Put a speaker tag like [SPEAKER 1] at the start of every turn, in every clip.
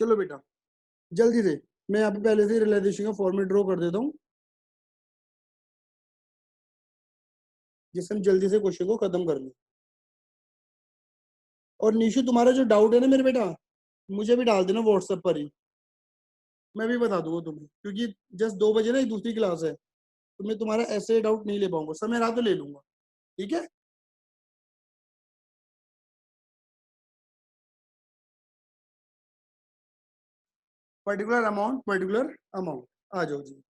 [SPEAKER 1] चलो बेटा जल्दी से, मैं यहाँ पे पहले से रियलाइजेशन का फॉर्मेट ड्रॉ कर देता हूँ जिससे हम जल्दी से क्वेश्चन को खत्म कर लें। और निशु तुम्हारा जो डाउट है ना मेरे बेटा, मुझे भी डाल देना व्हाट्सएप पर ही, मैं भी बता दूंगा तुम्हें, क्योंकि जस्ट 2 बजे ना एक दूसरी क्लास है, तो मैं तुम्हारा ऐसे डाउट नहीं ले पाऊंगा, समय रहा तो ले लूंगा, ठीक है। पर्टिकुलर अमाउंट आ जाओ जी।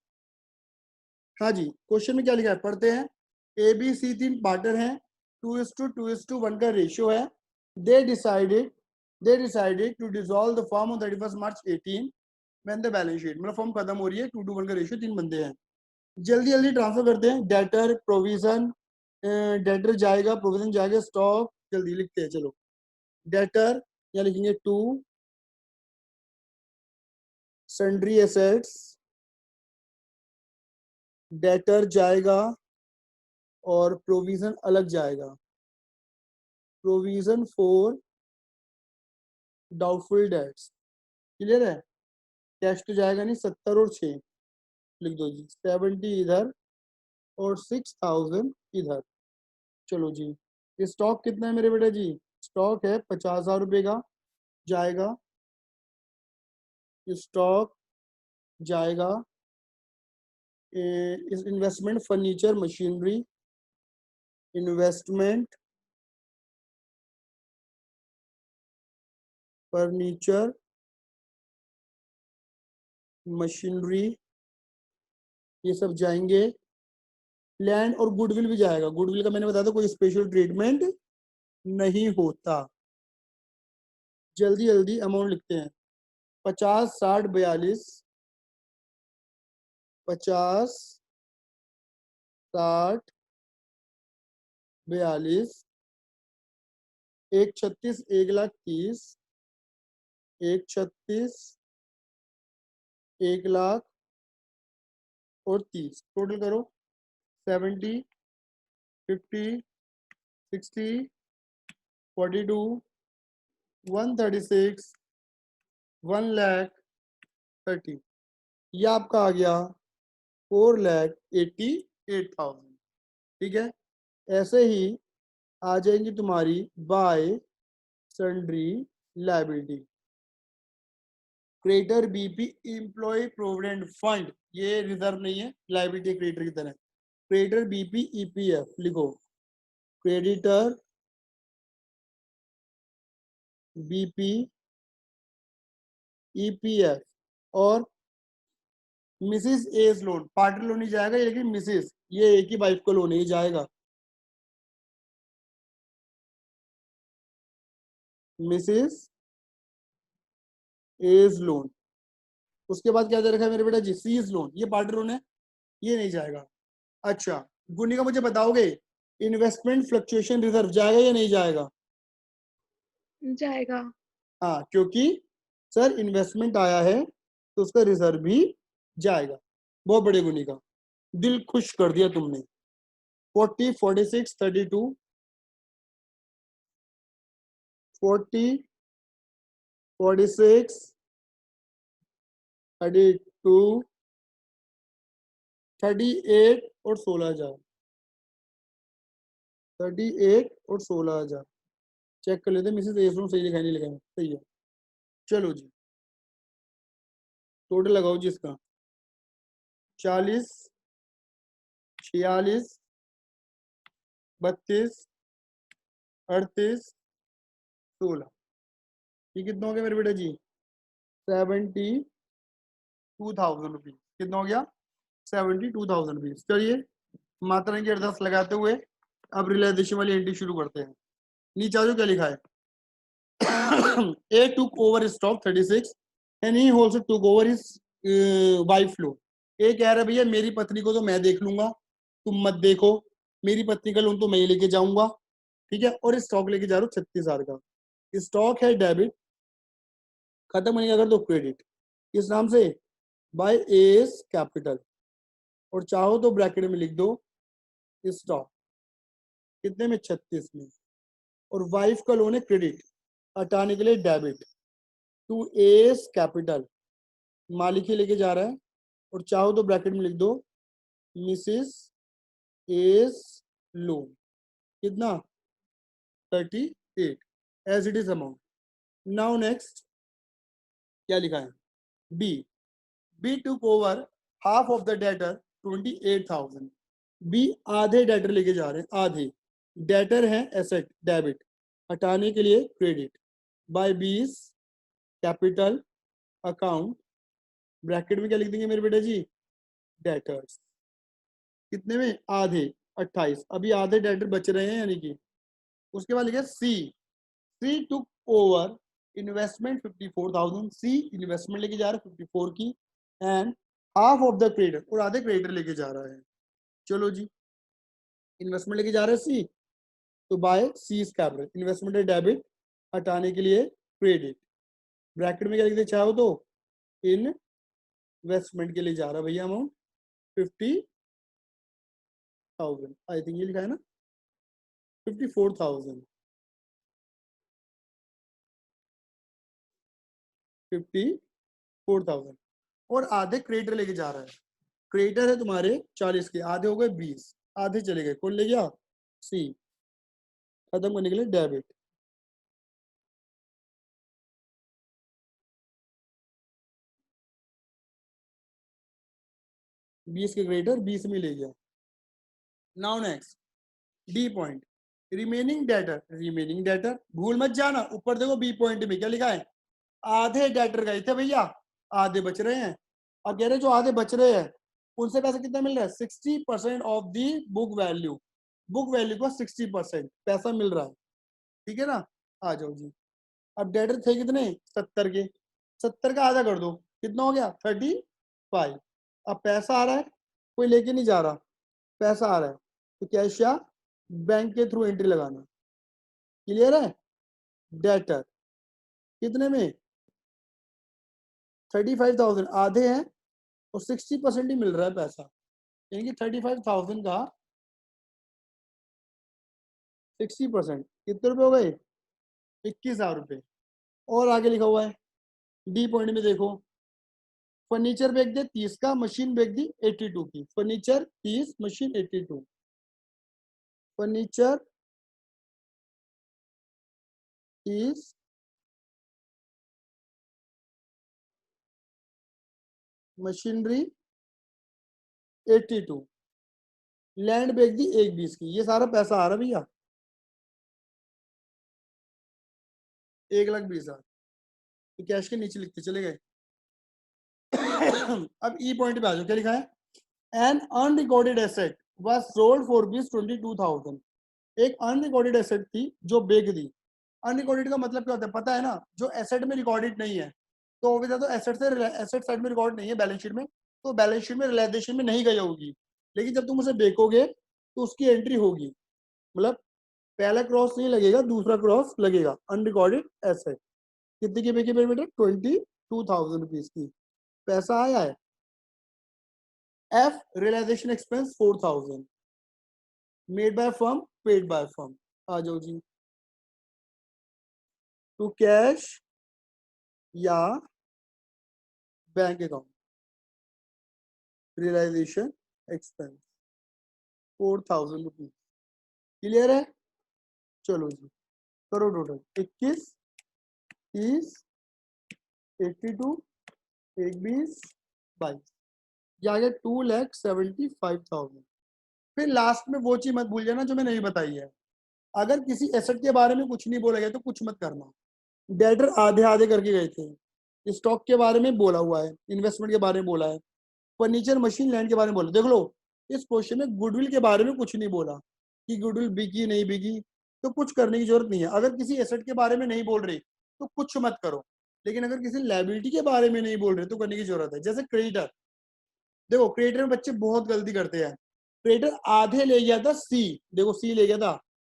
[SPEAKER 1] हाँ जी, क्वेश्चन में क्या लिखा है पढ़ते हैं। ए बी सी 3 पार्टनर हैं, 2:1 का रेशियो है। They decided to dissolve the firm on 31 March 18 when the balance sheet, मतलब फॉर्म खत्म हो रही है, 2:1 का रेशियो, 3 बंदे हैं। जल्दी जल्दी ट्रांसफर करते हैं। डेटर प्रोविजन, डेटर जाएगा, प्रोविजन जाएगा, स्टॉक, जल्दी लिखते हैं चलो। डेटर या लिखेंगे 2, सन्ड्री एसेट्स, डेटर जाएगा और प्रोविजन अलग जाएगा, provision for doubtful debts, clear है। कैश तो जाएगा नहीं, 70 और 6 लिख दो जी, 70 इधर और 6000 इधर। चलो जी, स्टॉक कितना है मेरे बेटा जी, स्टॉक है 50,000 रुपये का, जाएगा स्टॉक, जाएगा इस investment furniture machinery, investment furniture machinery, ये सब जाएंगे। लैंड और गुडविल भी जाएगा, गुडविल का मैंने बताया था कोई स्पेशल ट्रीटमेंट नहीं होता। जल्दी जल्दी अमाउंट लिखते हैं। 50, 60, 42, 50, 60, 42, 136, 1,30,000, 136, 1,00,000 और 30, टोटल करो। 70, 50, 60, 42, 136, 1,30,000, ये आपका आ गया 4,88,000, ठीक है। ऐसे ही आ जाएंगी तुम्हारी by sundry liability. Creditor BP employ provident fund, ये रिजर्व नहीं है, लायबिलिटी क्रेडिटर की तरह। क्रेडिटर बीपी ईपीएफ लिखो, क्रेडिटर बीपी ईपीएफ। और Mrs as loan, partner loan ही जाएगा, लेकिन मिसिस ये एक ही वाइफ को लोन ही जाएगा, मिसिस एज लोन। उसके बाद क्या दे रखा है मेरे बेटा जी, सीज लोन, ये पार्टनर लोन है, ये नहीं जाएगा। अच्छा गुनिका मुझे बताओगे, इन्वेस्टमेंट फ्लक्चुएशन रिजर्व जाएगा या नहीं जाएगा?
[SPEAKER 2] जाएगा।
[SPEAKER 1] हाँ, क्योंकि सर इन्वेस्टमेंट आया है तो उसका रिजर्व भी जाएगा। बहुत बड़े गुनिका, दिल खुश कर दिया तुमने। 40, 46, 32, 40, 46, 32, 38 और 16,000, 38 और 16,000। चेक कर लेते मिसेस एस सही लिखा नहीं लिखा है, सही है। चलो जी, टोटल लगाओ जी इसका, 40, 46, 32, 38, 16, ये कितना हो गया मेरे बेटा जी, 72,000 रुपीज। कितना हो गया, 72,000 रुपीज। चलिए मात्रा की अरदास लगाते हुए अब रियलाइजेशन वाली एंट्री शुरू करते हैं। नीचे आ जाओ, क्या लिखा है। A took over stock 36 and he also took over his wife loan. A कह रहा है भैया मेरी पत्नी को तो मैं देख लूंगा, तुम मत देखो, मेरी पत्नी का लोन तो मैं ही लेके जाऊंगा, ठीक है। और स्टॉक लेके जा रहा हूँ 36,000 का। स्टॉक है डेबिट, खत्म होने का कर दो क्रेडिट, किस नाम से, बाय एस कैपिटल। और चाहो तो ब्रैकेट में लिख दो स्टॉक, कितने में, 36 में। और वाइफ का लोन है क्रेडिट, हटाने के लिए डेबिट, टू एस कैपिटल, मालिक ही लेके जा रहा है, और चाहो तो ब्रैकेट में लिख दो मिसिस एस लोन, कितना 38 as it is amount. Now next क्या लिखा है, B, B took over half of the debtor 28,000, B आधे डेटर लेके जा रहे हैं, आधे डेटर है एसेट डेबिट, हटाने के लिए credit, by B's capital account, bracket में क्या लिख देंगे मेरे बेटा जी, डेटर्स, कितने में, आधे 28, अभी आधे डेटर बच रहे हैं यानी कि। उसके बाद लिखा सी, सी टुक ओवर इन्वेस्टमेंट 54,000, सी इन्वेस्टमेंट लेके जा रहा है 54 की, and half of the creditor, और आधे क्रेडिटर लेके जा रहा है। चलो जी, इन्वेस्टमेंट लेके जा रहा है सी, तो बाय सी कैपिटल, इन्वेस्टमेंट है डेबिट, हटाने के लिए क्रेडिट, ब्रैकेट में क्या लिखते चाहो तो, इन्वेस्टमेंट के लिए जा रहा है भैया अमाउंट 50,000, आई थिंक ये लिखा है ना 54,000, 54,000, और आधे क्रेडिटर लेके जा रहा है, क्रेडिटर है तुम्हारे 40 के, आधे हो गए 20, आधे चले गए, कौन ले गया, सी, खत्म करने के लिए डेबिट, बीस के क्रेडिटर 20 में ले गया। Now next D point, remaining debtor, remaining debtor भूल मत जाना, ऊपर देखो बी पॉइंट में क्या लिखा है, आधे डेटर गए थे भैया, आधे बच रहे हैं, अब कह रहे जो आधे बच रहे हैं उनसे पैसा कितना मिल रहा है, 60% of the book value, book value का 60% पैसा मिल रहा है, ठीक है ना। आ जाओ जी, अब डेटर थे कितने, 70 के, 70 का आधा कर दो, कितना हो गया 35, अब पैसा आ रहा है, कोई लेके नहीं जा रहा, पैसा आ रहा है, तो कैश या बैंक के थ्रू एंट्री लगाना, क्लियर है। डेटर कितने में, 35,000 आधे हैं, और 60% ही मिल रहा है पैसा, यानी कि 35,000 का 60% कितने रुपए हो गए, 21,000 रुपये। और आगे लिखा हुआ है डी पॉइंट में देखो, फर्नीचर बेच दे 30 का, मशीन बेच दी 82 की, furniture 30 machine 82, furniture 30 machinery 82, land बेच दी 120 की, ये सारा पैसा आ रहा भैया 1,20,000, तो कैश के नीचे लिखते चले गए। अब ई पॉइंट पे आ जाओ, क्या लिखा है, an unrecorded asset was sold for rupees 22,000, एक अनरिकॉर्डेड एसेट थी जो बेच दी, अनरिकॉर्डेड का मतलब क्या होता है पता है ना, जो एसेट में रिकॉर्डेड नहीं है, तो वो तो एसेट से एसेट साइड में रिकॉर्ड नहीं है बैलेंस शीट में, तो बैलेंस शीट में रियलाइजेशन में नहीं गई होगी, लेकिन जब तुम उसे बेचोगे तो उसकी एंट्री होगी, मतलब पहला क्रॉस नहीं लगेगा, दूसरा क्रॉस लगेगा, अनरिकॉर्डेड एसेट, कितने की बेची बेटा, 22,000 रुपीज की, पैसा आया है। F realisation expense 4,000, made by firm, paid by firm, आ जाओ जी, टू कैश या bank account, realisation expense 4,000 rupees, clear है। चलो जी करो टोटल, 21, 30, 82, 120, 22, ये आ गया 2,75,000। फिर लास्ट में वो चीज मत भूल जाना जो मैं नहीं बताई है, अगर किसी एसेट के बारे में कुछ नहीं बोला गया तो कुछ मत करना, डेटर आधे आधे करके गए थे, स्टॉक के बारे में बोला हुआ है, इन्वेस्टमेंट के बारे में बोला है, फर्नीचर मशीन लैंड के बारे में बोला, देख लो इस क्वेश्चन में गुडविल के बारे में कुछ नहीं बोला कि गुडविल बिकी नहीं बिकी, तो कुछ करने की जरूरत नहीं है, अगर किसी एसेट के बारे में नहीं बोल रहे तो कुछ मत करो, लेकिन अगर किसी लायबिलिटी के बारे में नहीं बोल रहे तो करने की जरूरत है। जैसे क्रेडिटर, देखो क्रेडिटर में बच्चे बहुत गलती करते हैं, क्रेडिटर आधे ले गया था सी, देखो सी ले गया था,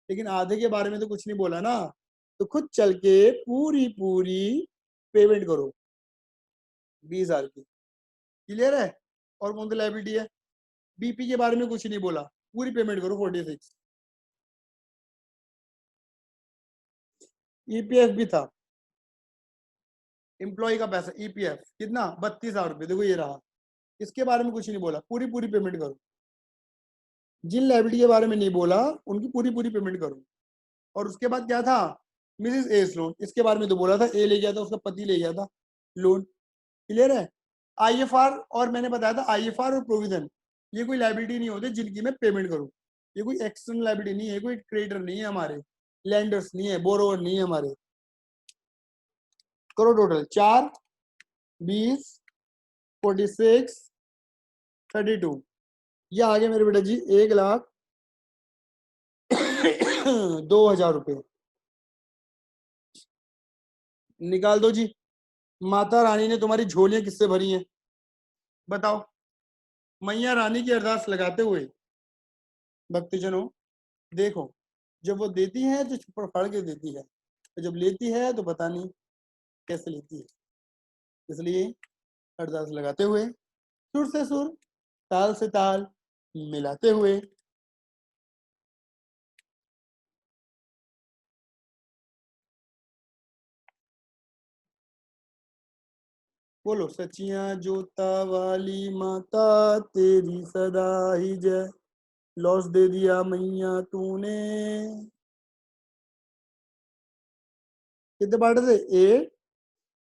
[SPEAKER 1] लेकिन आधे के बारे में तो कुछ नहीं बोला ना, तो खुद चल के पूरी पूरी पेमेंट करो 20,000 की, क्लियर है। और कौन सी लायबिलिटी है, बीपी के बारे में कुछ नहीं बोला, पूरी पेमेंट करो 46, ईपीएफ भी था, एम्प्लॉय का पैसा ईपीएफ कितना 32,000 रुपये, देखो ये रहा, इसके बारे में कुछ नहीं बोला, पूरी पूरी पेमेंट करो। जिन लाइबिलिटी के बारे में नहीं बोला उनकी पूरी पूरी पेमेंट करो। और उसके बाद क्या था, मिसेस एस लोन, इसके बारे में तो बोला था, ए ले गया था, उसका पति ले गया था लोन, क्लियर है। आईएफआर, और मैंने बताया था आईएफआर और प्रोविजन ये कोई लाइबिलिटी नहीं होते जिनकी मैं पेमेंट करूं, ये कोई एक्सटर्नल लाइबिलिटी नहीं है, कोई क्रेडिटर नहीं है हमारे, लैंडर्स नहीं है, बोरोवर नहीं है हमारे। करो टोटल 4, 20, 46, 32, ये आ गया मेरे बेटा जी 1,02,000 रुपये। निकाल दो जी। माता रानी ने तुम्हारी झोलियां किससे भरी हैं बताओ। मैया रानी की अरदास लगाते हुए भक्तजनों देखो, जब वो देती है तो छुपड़ फाड़ के देती है, तो जब लेती है तो पता नहीं कैसे लेती है। इसलिए अरदास लगाते हुए, सुर से सुर, ताल से ताल मिलाते हुए, बोलो सचिया जोता वाली माता तेरी सदा ही जय, लॉस दे दिया मैया तूने। कितने पार्ट थे, ए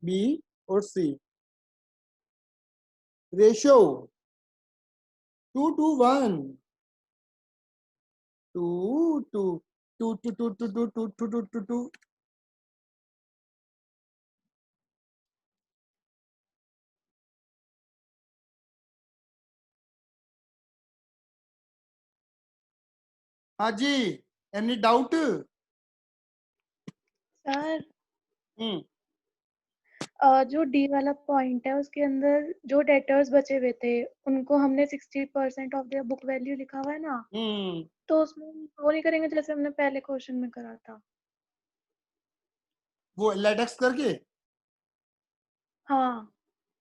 [SPEAKER 1] बी और सी। रेशियो 2:1, 2:2. हाँ जी, एनी डाउट।
[SPEAKER 2] सर
[SPEAKER 1] हम्म,
[SPEAKER 2] जो डी वाला पॉइंट है उसके अंदर जो डेटर्स बचे हुए थे उनको हमने 60% ऑफ देयर बुक वैल्यू लिखा हुआ है ना, तो उसमें वो नहीं करेंगे जैसे हमने पहले क्वेश्चन में करा था।
[SPEAKER 1] वो लेटेक्स करके
[SPEAKER 2] हाँ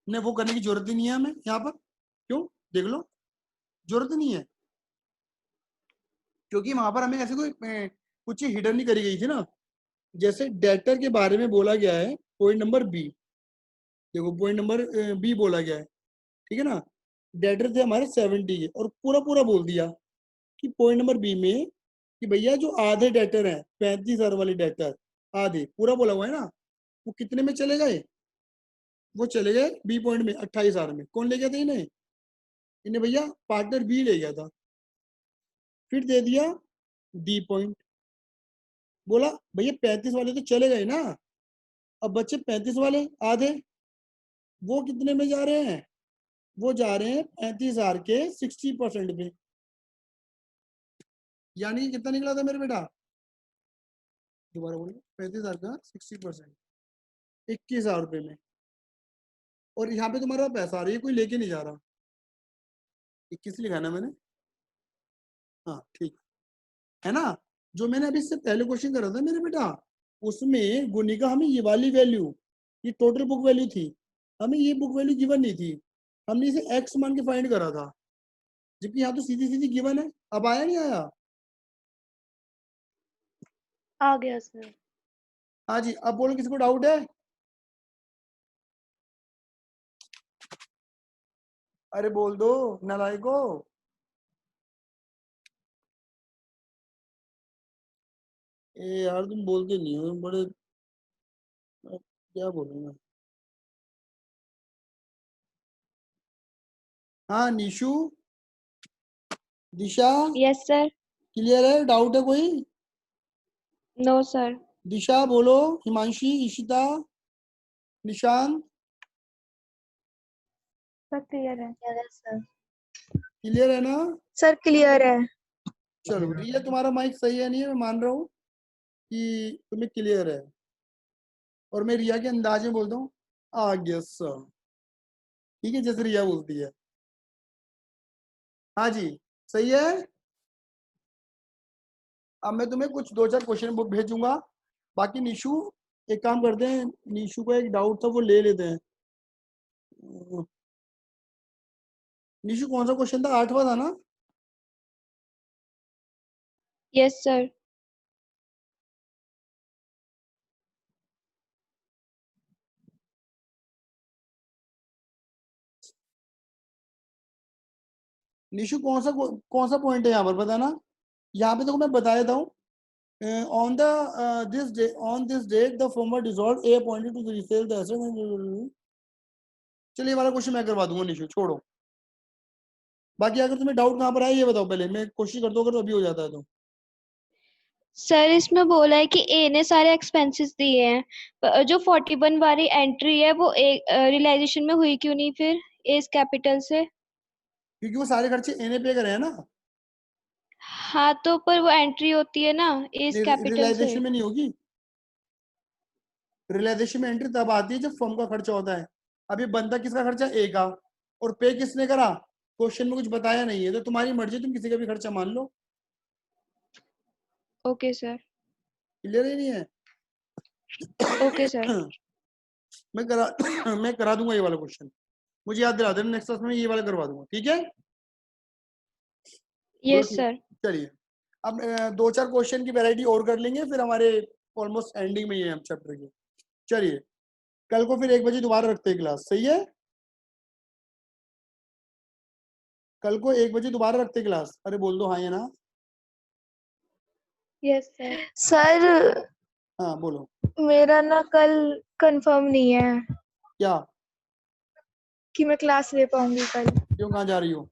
[SPEAKER 1] ने वो करने की जरूरत ही नहीं है हमें यहाँ पर, क्यों देख लो, जरूरत ही नहीं है, क्योंकि वहां पर हमें ऐसे कोई कुछ चीज हिडन नहीं करी गई थी ना। जैसे डेटर के बारे में बोला गया है, पॉइंट नंबर बी, देखो पॉइंट नंबर बी बोला गया है, ठीक है ना। डेटर थे हमारे 70 के, और पूरा पूरा बोल दिया कि पॉइंट नंबर बी में कि भैया जो आधे डेटर हैं 35,000 वाले डेटर, आधे पूरा बोला हुआ है ना, वो कितने में चले गए, वो चले गए बी पॉइंट में 28,000 में। कौन ले गया था इन्हें, इन्हें भैया पार्टनर बी ले गया था, फिर दे दिया डी पॉइंट, बोला भैया 35 वाले तो चले गए ना, अब बच्चे 35 वाले आधे, वो कितने में जा रहे हैं, वो जा रहे हैं 35,000 के 60% पे, यानी कि कितना निकला था मेरे बेटा, दोबारा बोलिए, 35,000 का 60%, 21,000 रुपये में। और यहाँ पे तुम्हारा पैसा आ रही है, कोई लेके नहीं जा रहा, 21 लिखा ना मैंने, हाँ ठीक है ना। जो मैंने अभी इससे पहले क्वेश्चन करा था मेरे बेटा, उसमें गुनिका हमें ये वाली वैल्यू, ये टोटल बुक वैल्यू थी, हमें ये बुक वैल्यू गिवन नहीं थी, हमने इसे एक्स मान के फाइंड करा था, जबकि यहाँ तो सीधी सीधी गिवन है। अब आया नहीं आया,
[SPEAKER 2] आ गया सर।
[SPEAKER 1] हाँ जी। अब बोलो किसी को डाउट है, अरे बोल दो नालायको, ए यार तुम बोलते नहीं हो बड़े, क्या बोलूंगा। हाँ निशु, दिशा,
[SPEAKER 3] यस सर।
[SPEAKER 1] क्लियर है, डाउट है कोई,
[SPEAKER 3] नो सर।
[SPEAKER 1] दिशा बोलो, हिमांशी, इशिता, निशांत,
[SPEAKER 2] सर क्लियर है।
[SPEAKER 3] सर
[SPEAKER 1] क्लियर है ना।
[SPEAKER 3] सर क्लियर है।
[SPEAKER 1] चलो रिया तुम्हारा माइक सही है नहीं है, मैं मान रहा हूँ कि तुम्हें क्लियर है, और मैं रिया के अंदाज में बोलता हूँ आ गया सर, ठीक है, जैसे रिया बोलती है। हाँ जी, सही है। अब मैं तुम्हें कुछ 2-4 क्वेश्चन बुक भेजूंगा, बाकी निशु एक काम करते हैं, निशु को एक डाउट था वो ले लेते हैं। निशु कौन सा क्वेश्चन था, 8वां था ना।
[SPEAKER 3] Yes sir.
[SPEAKER 1] निशु कौन सा पॉइंट है यहाँ पर बताना। यहाँ पे तो मैं बता देता हूँ। On this date the former dissolve a appointed to resell the asset. चलिए ये वाला क्वेश्चन मैं करवा दूंगा निशु, छोड़ो। बाकी अगर तुम्हें डाउट कहाँ पर आया ये बताओ पहले, मैं कोशिश करता हूँ अगर अभी हो जाता है तो।
[SPEAKER 3] सर इसमें बोला है कि ए ने सारे एक्सपेंसेस दिए हैं, जो 41 वाली एंट्री है वो रियलाइजेशन में हुई क्यों नहीं फिर एस कैपिटल से?
[SPEAKER 1] क्योंकि वो सारे खर्चे एने पे करे हैं ना,
[SPEAKER 3] हाँ तो पर वो एंट्री होती है ना एस कैपिटल से।
[SPEAKER 1] रियलाइजेशन में नहीं होगी। रियलाइजेशन में एंट्री तब आती है जब फर्म का खर्चा होता है। अभी बनता किसका खर्चा, ए का, और पे किसने करा, क्वेश्चन में कुछ बताया नहीं है, तो तुम्हारी मर्जी, तुम किसी का भी खर्चा मान लो।
[SPEAKER 3] Okay sir.
[SPEAKER 1] क्लियर ही नहीं है।
[SPEAKER 3] Okay sir.
[SPEAKER 1] मैं करा दूंगा ये वाला क्वेश्चन, मुझे याद दिला देना, नेक्स्ट क्लास में ये वाला करवा दूंगा, ठीक है।
[SPEAKER 3] Yes sir.
[SPEAKER 1] चलिए अब 2-4 क्वेश्चन की वैरायटी और कर लेंगे, फिर हमारे ऑलमोस्ट एंडिंग में ही है हम चैप्टर के। चलिए कल को फिर 1 बजे दोबारा रखते हैं क्लास, सही है। कल को 1 बजे दोबारा रखते हैं क्लास, अरे बोल दो हाँ या ना।
[SPEAKER 2] Yes sir.
[SPEAKER 3] सर
[SPEAKER 1] हाँ बोलो।
[SPEAKER 3] मेरा ना कल कंफर्म नहीं है
[SPEAKER 1] क्या,
[SPEAKER 3] कि मैं क्लास ले पाऊंगी कल।
[SPEAKER 1] क्यों, कहाँ जा रही हो?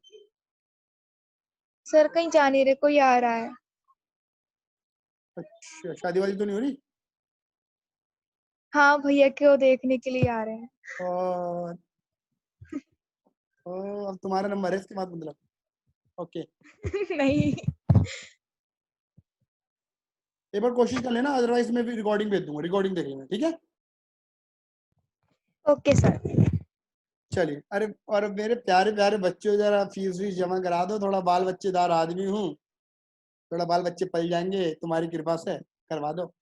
[SPEAKER 3] सर कहीं जा नहीं रहे, कोई आ रहा है।
[SPEAKER 1] अच्छा, शादी वादी तो नहीं हो रही?
[SPEAKER 3] हाँ भैया को देखने के लिए आ रहे हैं।
[SPEAKER 1] और अब तुम्हारा नंबर है इसके बाद, मतलब ओके।
[SPEAKER 3] नहीं।
[SPEAKER 1] एक बार कोशिश कर लेना, अदरवाइज मैं भी रिकॉर्डिंग भेज दूंगा, रिकॉर्डिंग देख लेना, ठीक है।
[SPEAKER 3] Okay sir.
[SPEAKER 1] चलिए, अरे और मेरे प्यारे प्यारे बच्चों, जरा फीस वीस जमा करा दो, थोड़ा बाल बच्चेदार आदमी हूँ, थोड़ा बाल बच्चे पल जाएंगे तुम्हारी कृपा से, करवा दो।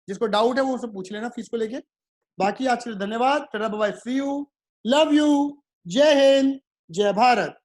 [SPEAKER 1] जिसको डाउट है वो सब पूछ लेना फीस को लेके। बाकी आज के लिए धन्यवाद, tata bye bye, see you, love you, जय हिंद, जय भारत।